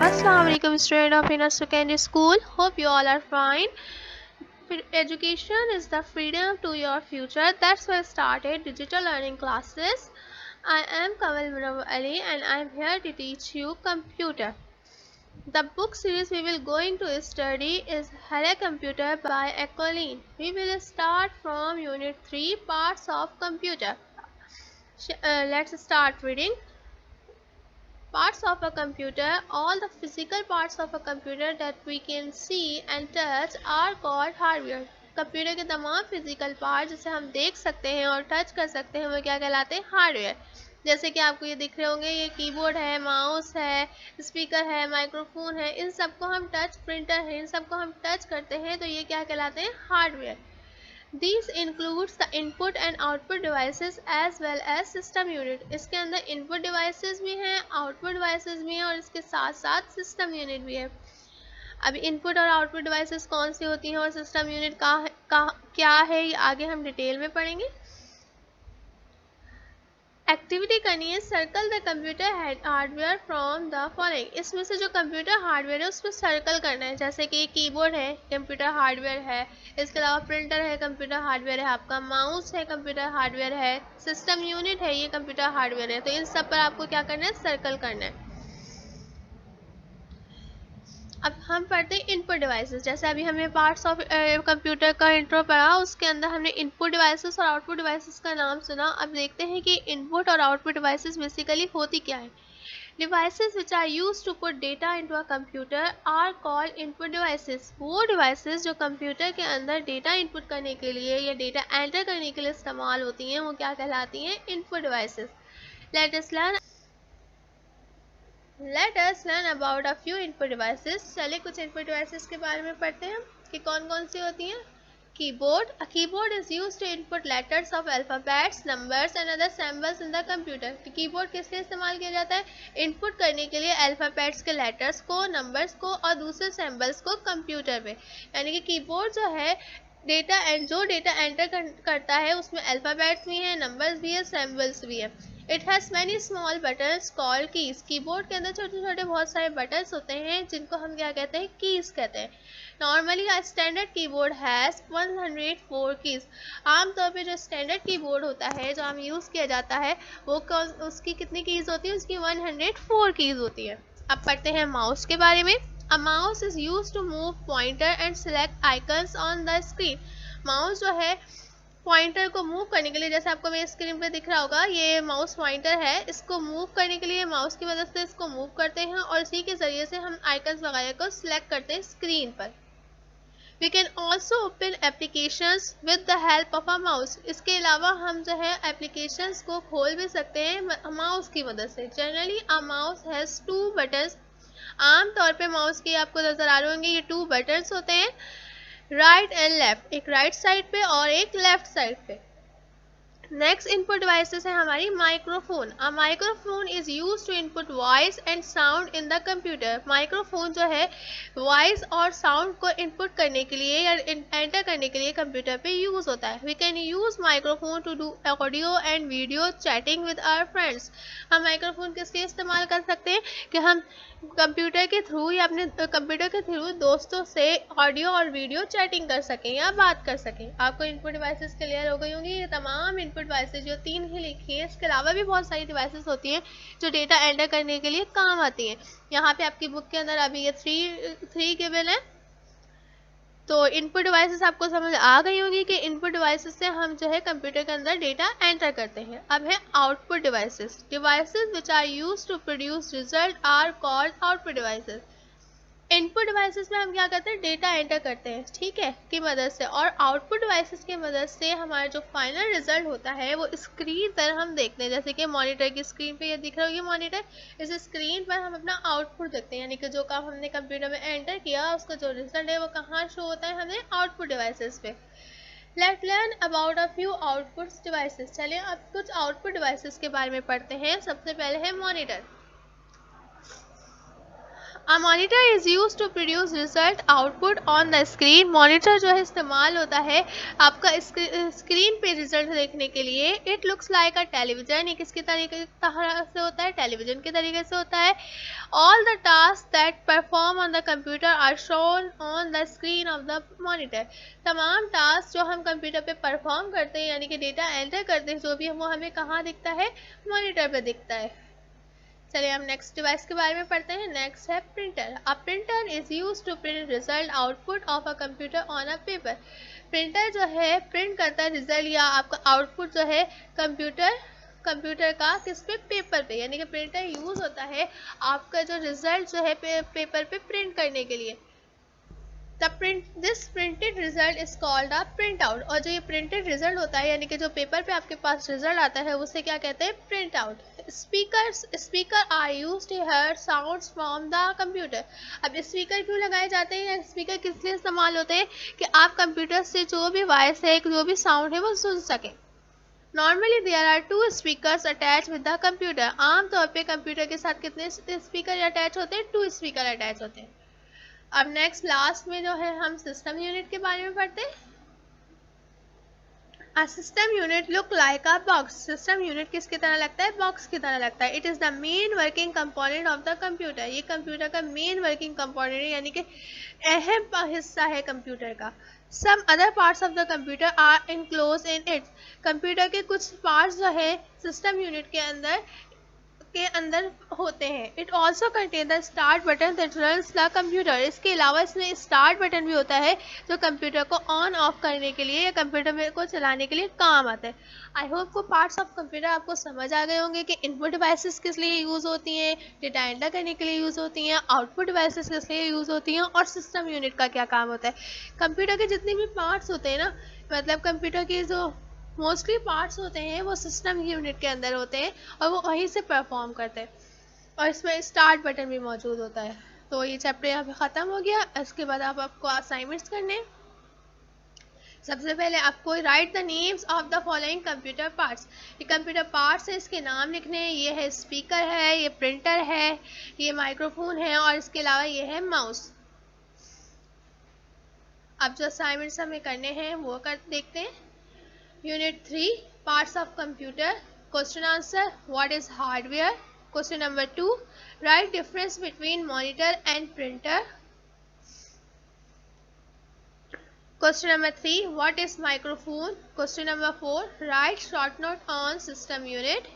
Assalamualaikum student of Inner Secondary School. Hope you all are fine. Education is the freedom to your future. That's why I started digital learning classes. I am Kamal Munawwar Ali and I am here to teach you computer. The book series we will going to study is Hello Computer by Ecoline. We will start from Unit 3 Parts of Computer. Let's start reading. Parts of a computer. All the physical parts of a computer that we can see and touch are called hardware. Computer के तमाम physical part जिसे हम देख सकते हैं और touch कर सकते हैं वो क्या कहलाते हैं? हार्डवेयर. जैसे कि आपको ये दिख रहे होंगे, ये कीबोर्ड है, माउस है, स्पीकर है, माइक्रोफोन है. इन सबको हम टच, प्रिंटर है, इन सबको हम टच करते हैं तो ये क्या कहलाते हैं? Hardware. These includes the input and output devices as well as system unit. इसके अंदर input devices भी हैं, output devices भी हैं और इसके साथ साथ system unit भी है. अभी input और output devices कौन सी होती हैं और system unit क्या है ये आगे हम डिटेल में पढ़ेंगे. एक्टिविटी करनी है. Circle the computer hardware from the following. इसमें से जो कंप्यूटर हार्डवेयर है उस पर सर्कल करना है. जैसे कि कीबोर्ड है, कंप्यूटर हार्डवेयर है. इसके अलावा प्रिंटर है, कंप्यूटर हार्डवेयर है. आपका माउस है, कंप्यूटर हार्डवेयर है. सिस्टम यूनिट है, ये कंप्यूटर हार्डवेयर है. तो इन सब पर आपको क्या करना है? सर्कल करना है. अब हम पढ़ते हैं इनपुट डिवाइसेस. जैसे अभी हमने पार्ट्स ऑफ कंप्यूटर का इंट्रो पढ़ा, उसके अंदर हमने इनपुट डिवाइसेस और आउटपुट डिवाइसेस का नाम सुना. अब देखते हैं कि इनपुट और आउटपुट डिवाइसेस बेसिकली होती क्या है. Devices which are used to put data into a computer are called input devices. वो डिवाइसेस जो कंप्यूटर के अंदर डेटा इनपुट करने के लिए या डेटा एंटर करने के लिए इस्तेमाल होती हैं वो क्या कहलाती हैं? Input devices. Let us learn about a few input devices. चलिए कुछ input devices के बारे में पढ़ते हैं कि कौन कौन सी होती हैं. Keyboard. A keyboard is used to input letters of alphabets, numbers and other symbols in the computer. तो कीबोर्ड किस लिए इस्तेमाल किया जाता है? इनपुट करने के लिए अल्फ़ाबेट्स के लेटर्स को, नंबर्स को और दूसरे सिंबल्स को कंप्यूटर पे. यानी कि कीबोर्ड जो है जो डेटा एंटर करता है उसमें अल्फ़ाबेट्स भी हैं, नंबर्स भी है, सिंबल्स भी है. It has many small buttons called keys. Keyboard के अंदर छोटे छोटे बहुत सारे बटन्स होते हैं जिनको हम क्या कहते हैं? कीज कहते हैं. Normally a standard keyboard has 104 keys. आमतौर पे जो स्टैंडर्ड कीबोर्ड होता है जो हम यूज़ किया जाता है वो उसकी कितनी कीज होती है? उसकी 104 कीज होती है. अब पढ़ते हैं माउस के बारे में. A mouse is used to move pointer and select icons on the screen. Mouse जो है पॉइंटर को मूव करने के लिए, जैसे आपको मेरे स्क्रीन पे दिख रहा होगा, ये माउस पॉइंटर है. इसको मूव करने के लिए माउस की मदद से इसको मूव करते हैं और इसी के ज़रिए से हम आइकन्स वगैरह को सिलेक्ट करते हैं स्क्रीन पर. We can also open applications with the help of a mouse. इसके अलावा हम जो है एप्लीकेशंस को खोल भी सकते हैं माउस की मदद से. Generally a mouse has 2 buttons. आमतौर पे माउस के आपको नज़र आ रहे होंगे ये 2 बटन्स होते हैं, राइट एंड लेफ्ट. एक राइट साइड पे और एक लेफ्ट साइड पे. नेक्स्ट इनपुट डिवाइसेस है हमारी microphone. A microphone is use to input voice and sound in the computer. Microphone जो है वॉइस और साउंड को इनपुट करने के लिए या एंटर करने के लिए कंप्यूटर पे यूज होता है. We can use microphone to do audio and video chatting with our friends. हम माइक्रोफोन किस लिए इस्तेमाल कर सकते हैं? कि हम कंप्यूटर के थ्रू या अपने कंप्यूटर के थ्रू दोस्तों से ऑडियो और वीडियो चैटिंग कर सकें या बात कर सकें. आपको इनपुट डिवाइसेस क्लियर हो गई होंगी. ये तमाम इनपुट डिवाइसेस जो 3 ही लिखी है, इसके अलावा भी बहुत सारी डिवाइसेस होती हैं जो डेटा एंटर करने के लिए काम आती हैं. यहाँ पे आपकी बुक के अंदर अभी ये 3 गिवन है. तो इनपुट डिवाइसेस आपको समझ आ गई होगी कि इनपुट डिवाइसेस से हम जो है कंप्यूटर के अंदर डेटा एंटर करते हैं. अब है output devices. Devices which are used to produce result are called output devices. Input devices में हम क्या करते हैं? डेटा एंटर करते हैं, ठीक है, की मदद से. और आउटपुट डिवाइसेस की मदद से हमारा जो फाइनल रिजल्ट होता है वो स्क्रीन पर हम देखते हैं. जैसे कि मॉनिटर की स्क्रीन पे ये दिख रहा होगी मॉनिटर, इस स्क्रीन पर हम अपना आउटपुट देखते हैं. यानी कि जो काम हमने कंप्यूटर में एंटर किया उसका जो रिजल्ट है वो कहाँ शो होता है? हमें आउटपुट डिवाइसेस पे. Let learn about a few output devices. चलिए अब कुछ आउटपुट डिवाइसेस के बारे में पढ़ते हैं. सबसे पहले है monitor. A monitor is used to produce result output on the screen. monitor जो है इस्तेमाल होता है आपका स्क्रीन पे रिजल्ट देखने के लिए. It looks like a television. ये किसकी तरीके से होता है? टेलीविजन के तरीके से होता है. All the tasks that perform on the computer are shown on the screen of the monitor. तमाम टास्क जो हम कंप्यूटर पे परफॉर्म करते हैं यानी कि डेटा एंटर करते हैं जो भी वो हमें कहाँ दिखता है? मॉनिटर पे दिखता है. चलिए हम नेक्स्ट डिवाइस के बारे में पढ़ते हैं. नेक्स्ट है printer. A printer is use to print result output of a computer on a paper. Printer जो है प्रिंट करता है रिजल्ट या आपका आउटपुट जो है कंप्यूटर का किस पे? पेपर पे. यानी कि प्रिंटर यूज होता है आपका जो रिजल्ट जो है पेपर पे प्रिंट करने के लिए. This printed result is called a print out. और जो ये प्रिंटेड रिजल्ट होता है यानी कि जो पेपर पे आपके पास रिजल्ट आता है उसे क्या कहते हैं? Print out. Speaker are used to hear sounds from the computer. अब स्पीकर क्यों लगाए जाते हैं? स्पीकर किस लिए इस्तेमाल होते हैं? कि आप कंप्यूटर से जो भी वॉइस है जो भी साउंड है वो सुन सके. Normally there are 2 speakers attach with the computer. आमतौर पे कंप्यूटर के साथ कितने स्पीकर अटैच होते हैं? 2 स्पीकर अटैच होते हैं. अब नेक्स्ट लास्ट में जो है हम सिस्टम यूनिट के बारे में पढ़ते हैं. A system unit look like a box. System unit किसकी तरह लगता है? बॉक्स की तरह लगता है. It is the main working component of the computer. ये कंप्यूटर का मेन वर्किंग कंपोनेंट है यानी कि अहम हिस्सा है कंप्यूटर का. Some other parts of the computer are enclosed in it. Computer के कुछ पार्ट्स जो है सिस्टम यूनिट के अंदर होते हैं. It also contain the start button that runs the computer. इसके अलावा इसमें स्टार्ट बटन भी होता है जो कंप्यूटर को ऑन ऑफ करने के लिए या कंप्यूटर को चलाने के लिए काम आता है. आई होप को पार्ट्स ऑफ कंप्यूटर आपको समझ आ गए होंगे कि इनपुट डिवाइसेस किस लिए यूज़ होती हैं, डेटा एंटर करने के लिए यूज़ होती हैं, आउटपुट डिवाइसेस किस लिए यूज़ होती हैं और सिस्टम यूनिट का क्या काम होता है. कंप्यूटर के जितने भी पार्ट्स होते हैं ना, मतलब कंप्यूटर के जो मोस्टली पार्ट्स होते हैं वो सिस्टम यूनिट के अंदर होते हैं और वो वहीं से परफॉर्म करते हैं. और इसमें स्टार्ट बटन भी मौजूद होता है. तो ये चैप्टर यहाँ पे ख़त्म हो गया. इसके बाद आपको असाइनमेंट्स करने हैं. सबसे पहले आपको right the names of the following computer parts. ये कंप्यूटर पार्ट्स है, इसके नाम लिखने हैं. ये है स्पीकर है, ये प्रिंटर है, ये माइक्रोफोन है और इसके अलावा ये है माउस. अब जो असाइनमेंट्स हमें करने हैं वो देखते हैं. Unit 3 Parts of Computer. Question answer. What is hardware? Question number 2 Write difference between monitor and printer. Question number 3 What is microphone? Question number 4 Write short note on system unit.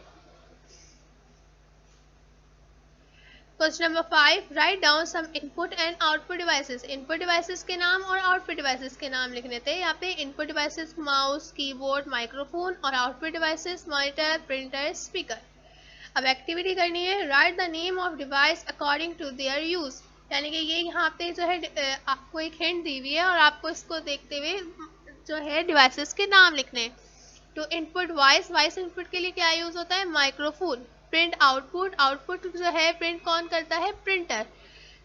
Question number 5 Write down some input and output devices. Input devices के नाम और output devices के नाम लिखने थे. यहाँ पे input devices mouse, keyboard, microphone और output devices monitor, printer, speaker. अब एक्टिविटी करनी है. Write the name of device according to their use. यानी कि ये यहाँ पे जो है आपको एक हिंट दी हुई है और आपको इसको देखते हुए जो है डिवाइसेस के नाम लिखने. तो इनपुट वॉइस इनपुट के लिए क्या यूज होता है? माइक्रोफोन. प्रिंट आउटपुट जो है प्रिंट कौन करता है? Printer.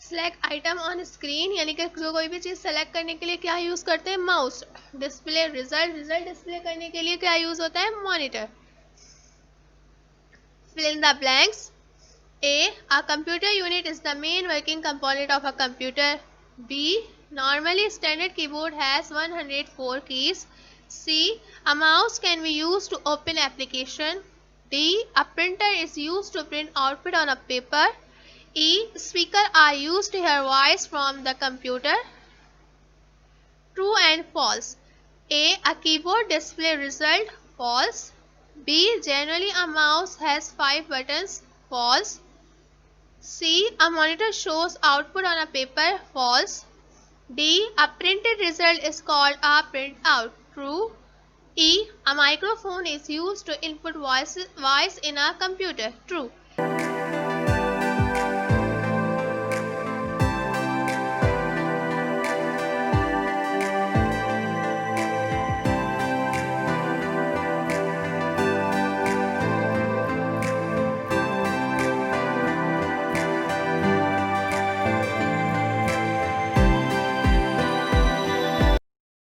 Select item on screen यानी कि जो कोई भी चीज़ सेलेक्ट करने के लिए क्या यूज़ करते हैं? माउस. डिस्प्ले रिजल्ट डिस्प्ले करने के लिए क्या यूज़ होता है? Monitor. Fill in the blanks. A computer unit is the main working component of a computer. B normally standard keyboard has 104 keys. C a mouse can be used to open application. D a printer is used to print output on a paper. E speaker are used to hear voice from the computer. True and false. A keyboard display result. False. B generally a mouse has 5 buttons. False. C a monitor shows output on a paper. False. D a printed result is called a printout. True. E a microphone is used to input voice in a computer. True.